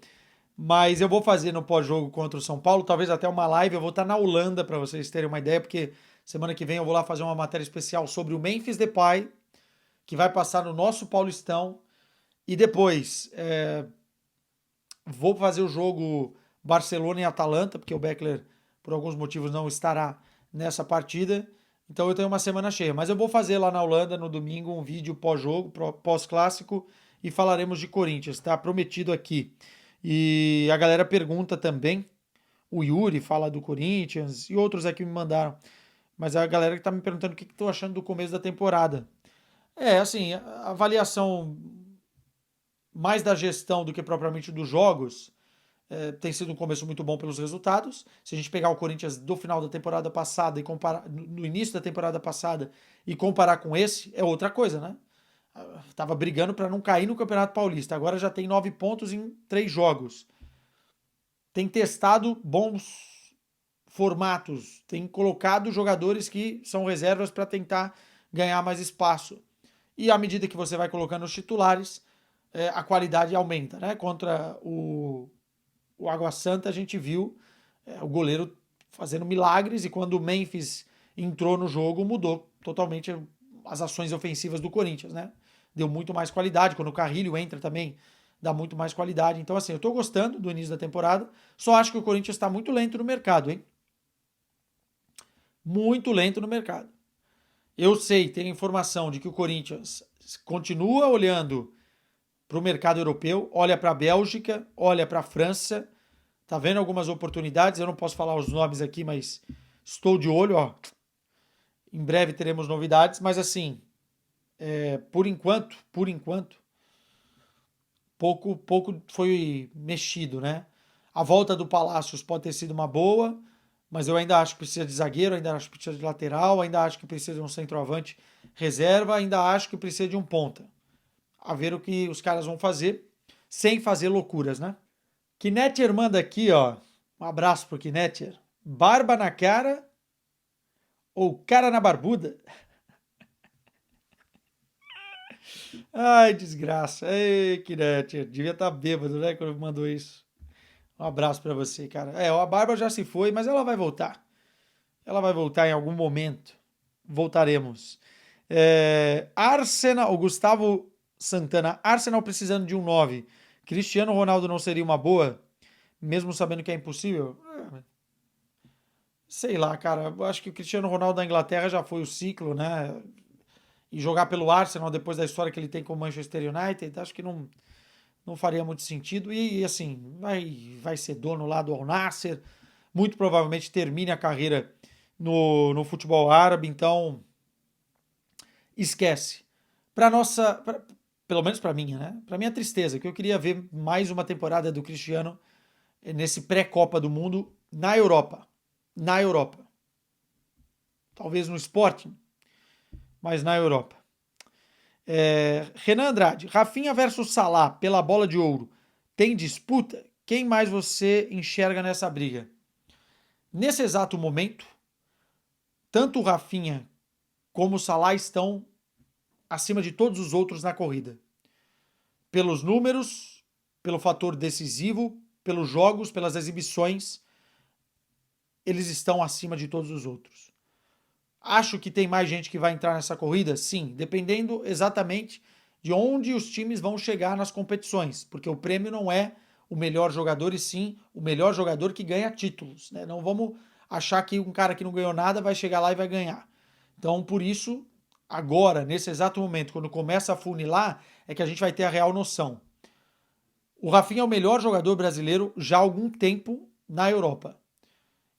Mas eu vou fazer no pós-jogo contra o São Paulo, talvez até uma live. Eu vou estar na Holanda para vocês terem uma ideia, porque semana que vem eu vou lá fazer uma matéria especial sobre o Memphis Depay, que vai passar no nosso Paulistão. E depois vou fazer o jogo Barcelona e Atalanta, porque o Beckler, por alguns motivos, não estará nessa partida. Então eu tenho uma semana cheia. Mas eu vou fazer lá na Holanda no domingo um vídeo pós-jogo, pós-clássico, e falaremos de Corinthians, tá? Prometido aqui. E a galera pergunta também. O Yuri fala do Corinthians e outros aqui me mandaram. Mas a galera que tá me perguntando o que estou achando do começo da temporada. Assim, a avaliação mais da gestão do que propriamente dos jogos. Tem sido um começo muito bom pelos resultados. Se a gente pegar o Corinthians do final da temporada passada e comparar no início da temporada passada e comparar com esse, é outra coisa, né? Tava brigando para não cair no Campeonato Paulista. Agora já tem 9 pontos em 3 jogos. Tem testado bons formatos, tem colocado jogadores que são reservas para tentar ganhar mais espaço. E à medida que você vai colocando os titulares, a qualidade aumenta, né? Contra o Água Santa a gente viu o goleiro fazendo milagres, e quando o Memphis entrou no jogo mudou totalmente as ações ofensivas do Corinthians, né? Deu muito mais qualidade. Quando o Carrilho entra também dá muito mais qualidade. Então assim, eu tô gostando do início da temporada, só acho que o Corinthians está muito lento no mercado, hein? Muito lento no mercado. Eu sei, tem informação de que o Corinthians continua olhando para o mercado europeu, olha para a Bélgica, olha para a França, tá vendo algumas oportunidades. Eu não posso falar os nomes aqui, mas estou de olho, ó. Em breve teremos novidades, mas assim, por enquanto, pouco foi mexido, né? A volta do Palácios pode ter sido uma boa, mas eu ainda acho que precisa de zagueiro, ainda acho que precisa de lateral, ainda acho que precisa de um centroavante reserva, ainda acho que precisa de um ponta. A ver o que os caras vão fazer, sem fazer loucuras, né? Kinetier manda aqui, ó. Um abraço pro Kinetier. Barba na cara ou cara na barbuda? Ai, desgraça. Ei, Kinetier. Devia estar bêbado, né, quando mandou isso. Um abraço pra você, cara. A barba já se foi, mas ela vai voltar. Ela vai voltar em algum momento. Voltaremos. Arsenal, o Gustavo Santana. Arsenal precisando de um 9. Cristiano Ronaldo não seria uma boa? Mesmo sabendo que é impossível? Sei lá, cara. Eu acho que o Cristiano Ronaldo da Inglaterra já foi o ciclo, né? E jogar pelo Arsenal depois da história que ele tem com o Manchester United, acho que não faria muito sentido. E assim, vai ser dono lá do Al Nassr. Muito provavelmente termine a carreira no futebol árabe. Então, esquece. Pelo menos para minha, né? Para minha tristeza, que eu queria ver mais uma temporada do Cristiano nesse pré-Copa do Mundo na Europa. Na Europa. Talvez no Sporting, mas na Europa. Renan Andrade, Rafinha versus Salah pela bola de ouro. Tem disputa? Quem mais você enxerga nessa briga? Nesse exato momento, tanto o Rafinha como o Salah estão acima de todos os outros na corrida. Pelos números, pelo fator decisivo, pelos jogos, pelas exibições, eles estão acima de todos os outros. Acho que tem mais gente que vai entrar nessa corrida? Sim, dependendo exatamente de onde os times vão chegar nas competições, porque o prêmio não é o melhor jogador e sim o melhor jogador que ganha títulos, né? Não vamos achar que um cara que não ganhou nada vai chegar lá e vai ganhar. Então, por isso, agora, nesse exato momento, quando começa a funilar, é que a gente vai ter a real noção. O Rafinha é o melhor jogador brasileiro já há algum tempo na Europa.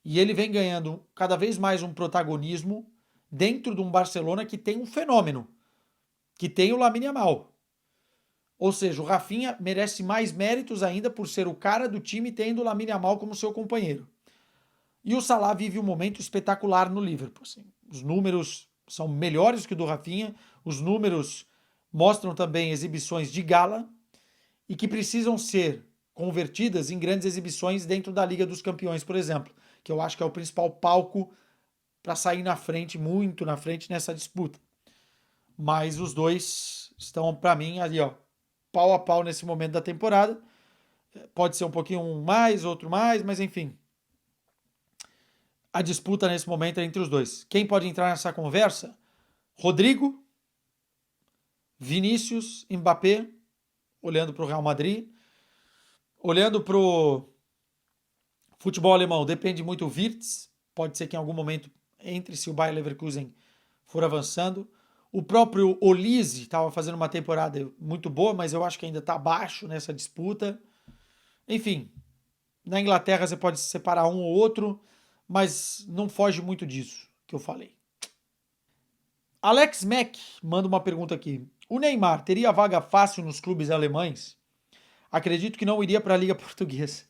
E ele vem ganhando cada vez mais um protagonismo dentro de um Barcelona que tem um fenômeno, que tem o Lamine Yamal. Ou seja, o Rafinha merece mais méritos ainda por ser o cara do time tendo o Lamine Yamal como seu companheiro. E o Salah vive um momento espetacular no Liverpool. Assim. Os números são melhores que o do Rafinha, os números mostram também exibições de gala e que precisam ser convertidas em grandes exibições dentro da Liga dos Campeões, por exemplo, que eu acho que é o principal palco para sair na frente, muito na frente nessa disputa. Mas os dois estão, para mim, ali, ó, pau a pau nesse momento da temporada. Pode ser um pouquinho um mais, outro mais, mas enfim. A disputa nesse momento é entre os dois. Quem pode entrar nessa conversa? Rodrigo, Vinícius, Mbappé, olhando para o Real Madrid. Olhando para o futebol alemão, depende muito do Wirtz. Pode ser que em algum momento entre se o Bayer Leverkusen for avançando. O próprio Olise estava fazendo uma temporada muito boa, mas eu acho que ainda está abaixo nessa disputa. Enfim, na Inglaterra você pode separar um ou outro, mas não foge muito disso que eu falei. Alex Mack manda uma pergunta aqui. O Neymar teria vaga fácil nos clubes alemães? Acredito que não iria para a Liga Portuguesa.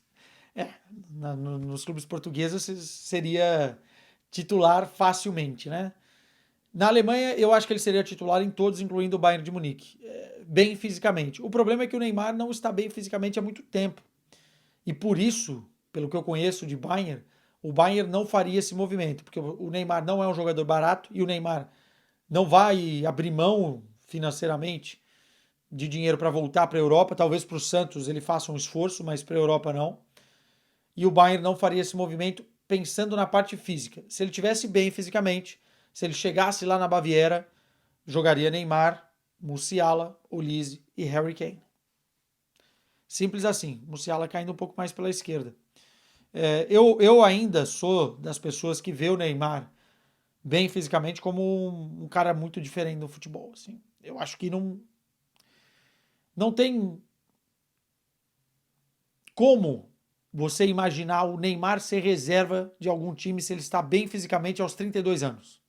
É, nos clubes portugueses seria titular facilmente, né? Na Alemanha, eu acho que ele seria titular em todos, incluindo o Bayern de Munique. Bem fisicamente. O problema é que o Neymar não está bem fisicamente há muito tempo. E por isso, pelo que eu conheço de Bayern, o Bayern não faria esse movimento, porque o Neymar não é um jogador barato e o Neymar não vai abrir mão financeiramente de dinheiro para voltar para a Europa. Talvez para o Santos ele faça um esforço, mas para a Europa não. E o Bayern não faria esse movimento pensando na parte física. Se ele tivesse bem fisicamente, se ele chegasse lá na Baviera, jogaria Neymar, Musiala, Olise e Harry Kane. Simples assim. Musiala caindo um pouco mais pela esquerda. Eu ainda sou das pessoas que vê o Neymar bem fisicamente como um cara muito diferente no futebol. Assim. Eu acho que não tem como você imaginar o Neymar ser reserva de algum time se ele está bem fisicamente aos 32 anos.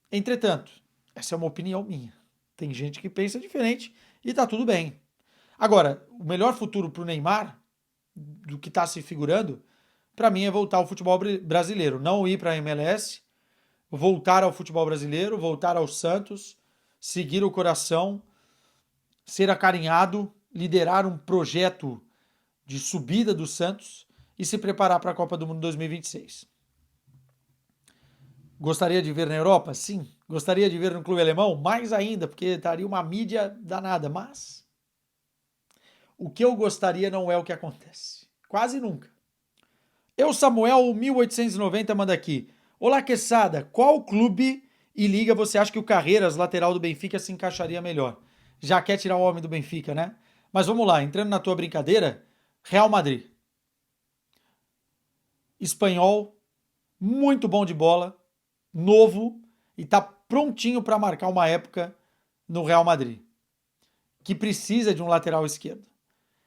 Entretanto, essa é uma opinião minha. Tem gente que pensa diferente e está tudo bem. Agora, o melhor futuro para o Neymar, do que está se figurando, para mim é voltar ao futebol brasileiro. Não ir para a MLS, voltar ao futebol brasileiro, voltar ao Santos, seguir o coração, ser acarinhado, liderar um projeto de subida do Santos e se preparar para a Copa do Mundo 2026. Gostaria de ver na Europa? Sim. Gostaria de ver no clube alemão? Mais ainda, porque daria uma mídia danada. Mas o que eu gostaria não é o que acontece. Quase nunca. Samuel 1890 manda aqui. Olá, Quesada. Qual clube e liga você acha que o Carreiras, lateral do Benfica, se encaixaria melhor? Já quer tirar o homem do Benfica, né? Mas vamos lá, entrando na tua brincadeira, Real Madrid. Espanhol, muito bom de bola, novo e tá prontinho para marcar uma época no Real Madrid, que precisa de um lateral esquerdo.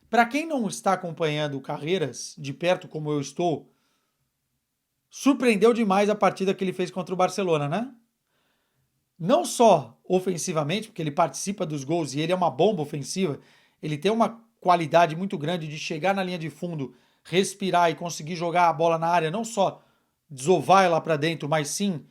Para quem não está acompanhando o Carreiras de perto como eu estou, surpreendeu demais a partida que ele fez contra o Barcelona, né? Não só ofensivamente, porque ele participa dos gols e ele é uma bomba ofensiva, ele tem uma qualidade muito grande de chegar na linha de fundo, respirar e conseguir jogar a bola na área, não só desovar ela para dentro, mas sim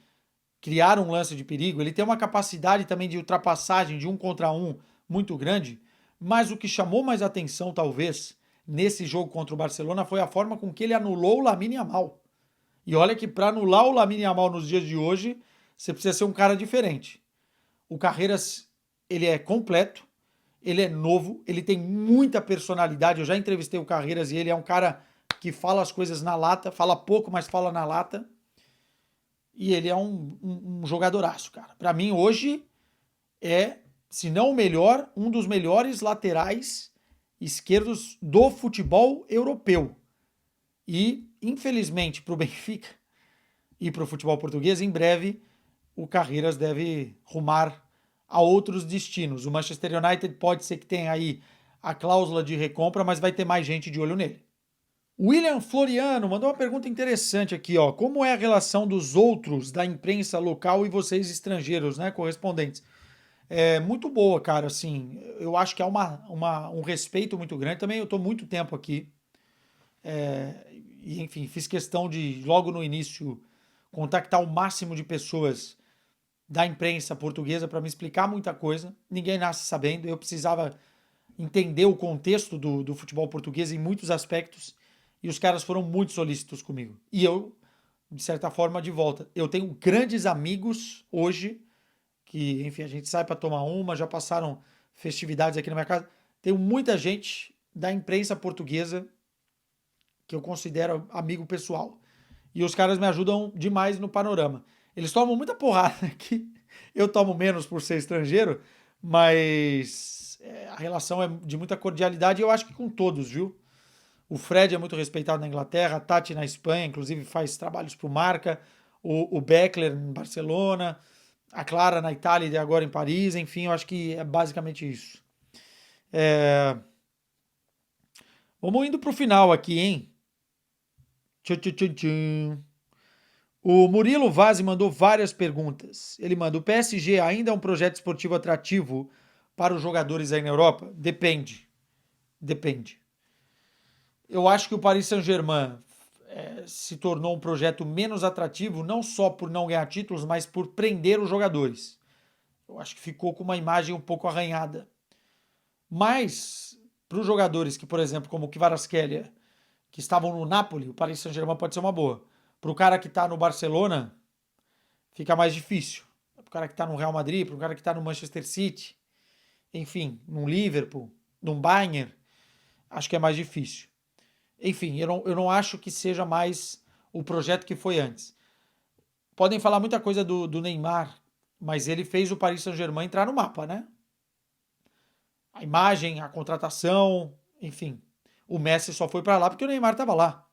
criar um lance de perigo. Ele tem uma capacidade também de ultrapassagem de 1 contra 1 muito grande, mas o que chamou mais atenção, talvez, nesse jogo contra o Barcelona foi a forma com que ele anulou o Lamine Yamal. E olha que para anular o Lamine Yamal nos dias de hoje, você precisa ser um cara diferente. O Carreiras, ele é completo, ele é novo, ele tem muita personalidade. Eu já entrevistei o Carreiras e ele é um cara que fala as coisas na lata, fala pouco, mas fala na lata. E ele é um jogadoraço, cara. Para mim, hoje, é, se não o melhor, um dos melhores laterais esquerdos do futebol europeu. E, infelizmente, para o Benfica e para o futebol português, em breve, o Carreiras deve rumar a outros destinos. O Manchester United pode ser que tenha aí a cláusula de recompra, mas vai ter mais gente de olho nele. William Floriano mandou uma pergunta interessante aqui, ó. Como é a relação dos outros da imprensa local e vocês estrangeiros, né, correspondentes? É muito boa, cara, assim, eu acho que há um respeito muito grande. Também eu estou muito tempo aqui, e enfim, fiz questão de, logo no início, contactar o máximo de pessoas da imprensa portuguesa para me explicar muita coisa. Ninguém nasce sabendo, eu precisava entender o contexto do futebol português em muitos aspectos, e os caras foram muito solícitos comigo. E eu, de certa forma, de volta. Eu tenho grandes amigos hoje, que, enfim, a gente sai para tomar uma, já passaram festividades aqui na minha casa. Tenho muita gente da imprensa portuguesa que eu considero amigo pessoal. E os caras me ajudam demais no panorama. Eles tomam muita porrada aqui. Eu tomo menos por ser estrangeiro, mas a relação é de muita cordialidade e eu acho que com todos, viu? O Fred é muito respeitado na Inglaterra, a Tati na Espanha, inclusive faz trabalhos para o Marca, o Beckler em Barcelona, a Clara na Itália e agora em Paris, enfim, eu acho que é basicamente isso. É... Vamos indo para o final aqui, hein? Tchum, tchum, tchum, tchum. O Murilo Vaz mandou várias perguntas. Ele manda: o PSG ainda é um projeto esportivo atrativo para os jogadores aí na Europa? Depende. Depende. Eu acho que o Paris Saint-Germain se tornou um projeto menos atrativo, não só por não ganhar títulos, mas por prender os jogadores. Eu acho que ficou com uma imagem um pouco arranhada. Mas, para os jogadores que, por exemplo, como o Kvaratskhelia, que estavam no Napoli, o Paris Saint-Germain pode ser uma boa. Para o cara que está no Barcelona, fica mais difícil. Para o cara que está no Real Madrid, para o cara que está no Manchester City, enfim, no Liverpool, no Bayern, acho que é mais difícil. Enfim, eu não acho que seja mais o projeto que foi antes. Podem falar muita coisa do Neymar, mas ele fez o Paris Saint-Germain entrar no mapa, né? A imagem, a contratação, enfim. O Messi só foi para lá porque o Neymar estava lá.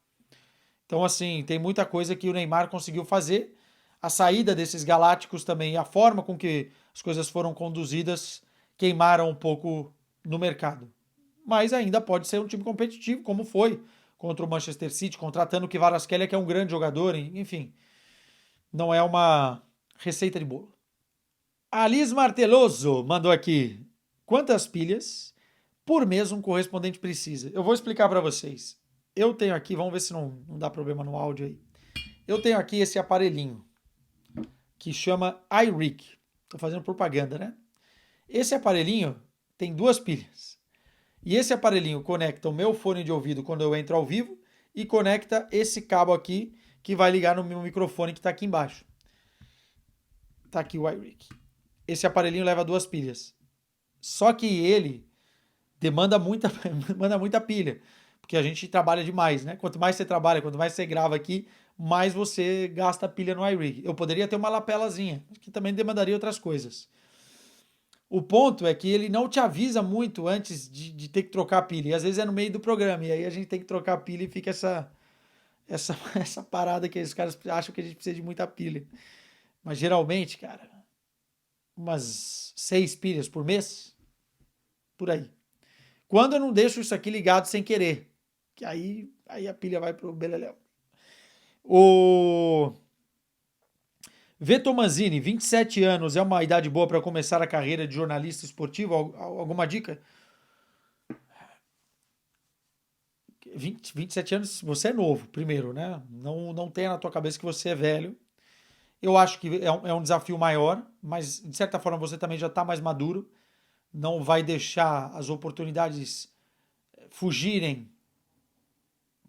Então, assim, tem muita coisa que o Neymar conseguiu fazer. A saída desses galácticos também e a forma com que as coisas foram conduzidas queimaram um pouco no mercado. Mas ainda pode ser um time competitivo, como foi contra o Manchester City, contratando o Kvaratskhelia, que é um grande jogador, enfim. Não é uma receita de bolo. Alice Marteloso mandou aqui: quantas pilhas por mês um correspondente precisa? Eu vou explicar para vocês. Eu tenho aqui, vamos ver se não dá problema no áudio aí. Eu tenho aqui esse aparelhinho que chama iRig. Estou fazendo propaganda, né? Esse aparelhinho tem duas pilhas. E esse aparelhinho conecta o meu fone de ouvido quando eu entro ao vivo e conecta esse cabo aqui que vai ligar no meu microfone que está aqui embaixo. Está aqui o iRig. Esse aparelhinho leva duas pilhas. Só que ele demanda muita, demanda muita pilha, porque a gente trabalha demais, né? Quanto mais você trabalha, quanto mais você grava aqui, mais você gasta pilha no iRig. Eu poderia ter uma lapelazinha, que também demandaria outras coisas. O ponto é que ele não te avisa muito antes de ter que trocar a pilha. E às vezes é no meio do programa. E aí a gente tem que trocar a pilha e fica essa parada que os caras acham que a gente precisa de muita pilha. Mas geralmente, cara, umas 6 pilhas por mês, por aí. Quando eu não deixo isso aqui ligado sem querer, que aí a pilha vai pro beleléu. O V. Tomazini, 27 anos, é uma idade boa para começar a carreira de jornalista esportivo? Alguma dica? 27 anos, você é novo, primeiro, né? Não tenha na tua cabeça que você é velho. Eu acho que é um desafio maior, mas de certa forma você também já está mais maduro. Não vai deixar as oportunidades fugirem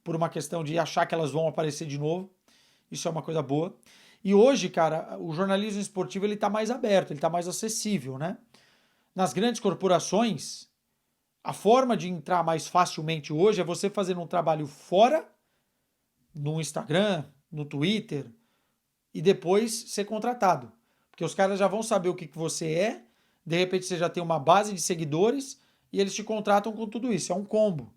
por uma questão de achar que elas vão aparecer de novo. Isso é uma coisa boa. E hoje, cara, o jornalismo esportivo ele está mais aberto, ele está mais acessível, né? Nas grandes corporações, a forma de entrar mais facilmente hoje é você fazendo um trabalho fora, no Instagram, no Twitter, e depois ser contratado. Porque os caras já vão saber o que você é, de repente você já tem uma base de seguidores e eles te contratam com tudo isso. É um combo.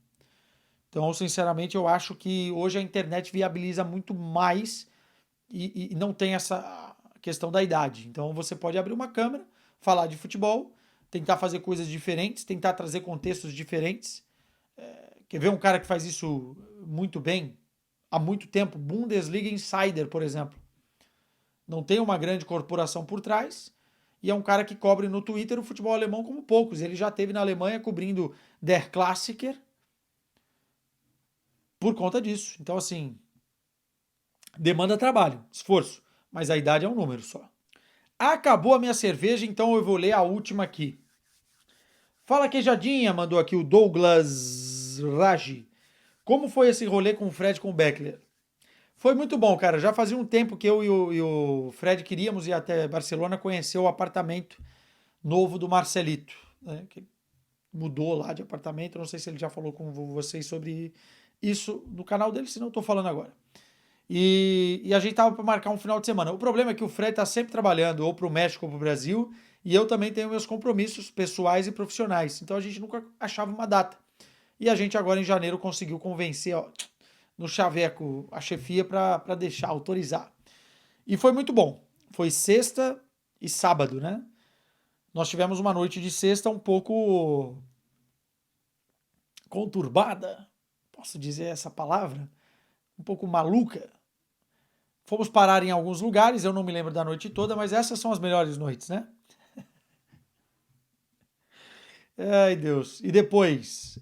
Então, sinceramente, eu acho que hoje a internet viabiliza muito mais e não tem essa questão da idade. Então, você pode abrir uma câmera, falar de futebol, tentar fazer coisas diferentes, tentar trazer contextos diferentes. Quer ver um cara que faz isso muito bem há muito tempo? Bundesliga Insider, por exemplo. Não tem uma grande corporação por trás e é um cara que cobre no Twitter o futebol alemão como poucos. Ele já esteve na Alemanha cobrindo Der Klassiker por conta disso. Então, assim, demanda trabalho, esforço, mas a idade é um número só. Acabou a minha cerveja, então eu vou ler a última aqui. Fala queijadinha, mandou aqui o Douglas Raji. Como foi esse rolê com o Fred com o Beckler? Foi muito bom, cara. Já fazia um tempo que eu e o Fred queríamos ir até Barcelona conhecer o apartamento novo do Marcelito, né? Que mudou lá de apartamento. Não sei se ele já falou com vocês sobre isso no canal dele, senão eu tô falando agora. E a gente tava para marcar um final de semana. O problema é que o Fred tá sempre trabalhando ou pro México ou pro Brasil, e eu também tenho meus compromissos pessoais e profissionais. Então a gente nunca achava uma data. E a gente agora em janeiro conseguiu convencer, ó, no chaveco a chefia para deixar autorizar. E foi muito bom. Foi sexta e sábado, né? Nós tivemos uma noite de sexta um pouco conturbada, posso dizer essa palavra, um pouco maluca. Fomos parar em alguns lugares, eu não me lembro da noite toda, mas essas são as melhores noites, né? Ai, Deus. E depois,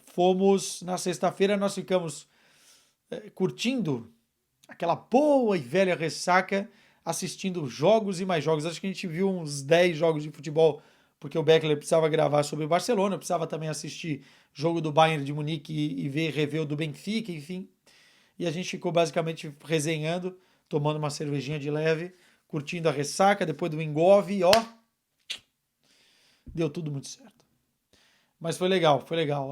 fomos, na sexta-feira, nós ficamos curtindo aquela boa e velha ressaca, assistindo jogos e mais jogos. Acho que a gente viu uns 10 jogos de futebol, porque o Beckler precisava gravar sobre o Barcelona, eu precisava também assistir jogo do Bayern de Munique e rever o do Benfica, enfim. E a gente ficou basicamente resenhando, tomando uma cervejinha de leve, curtindo a ressaca, depois do engove, ó, deu tudo muito certo. Mas foi legal, foi legal.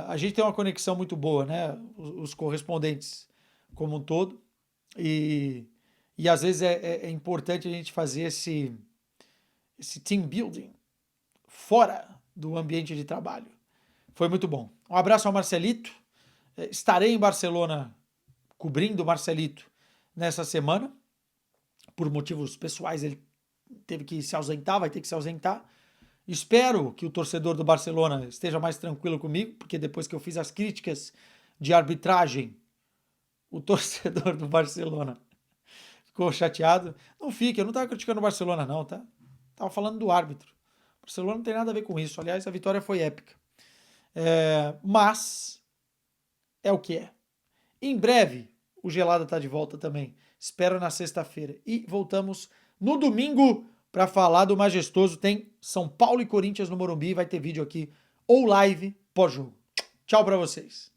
A gente tem uma conexão muito boa, né? Os correspondentes como um todo. E, e às vezes é importante a gente fazer esse team building fora do ambiente de trabalho. Foi muito bom. Um abraço ao Marcelito. Estarei em Barcelona cobrindo o Marcelito nessa semana. Por motivos pessoais, ele teve que se ausentar, vai ter que se ausentar. Espero que o torcedor do Barcelona esteja mais tranquilo comigo, porque depois que eu fiz as críticas de arbitragem, o torcedor do Barcelona ficou chateado. Não fique, eu não estava criticando o Barcelona, não, tá? Tava falando do árbitro. O Barcelona não tem nada a ver com isso. Aliás, a vitória foi épica. Mas é o que é. Em breve, o Gelada tá de volta também. Espero na sexta-feira. E voltamos no domingo para falar do majestoso. Tem São Paulo e Corinthians no Morumbi. Vai ter vídeo aqui ou live pós-jogo. Tchau para vocês.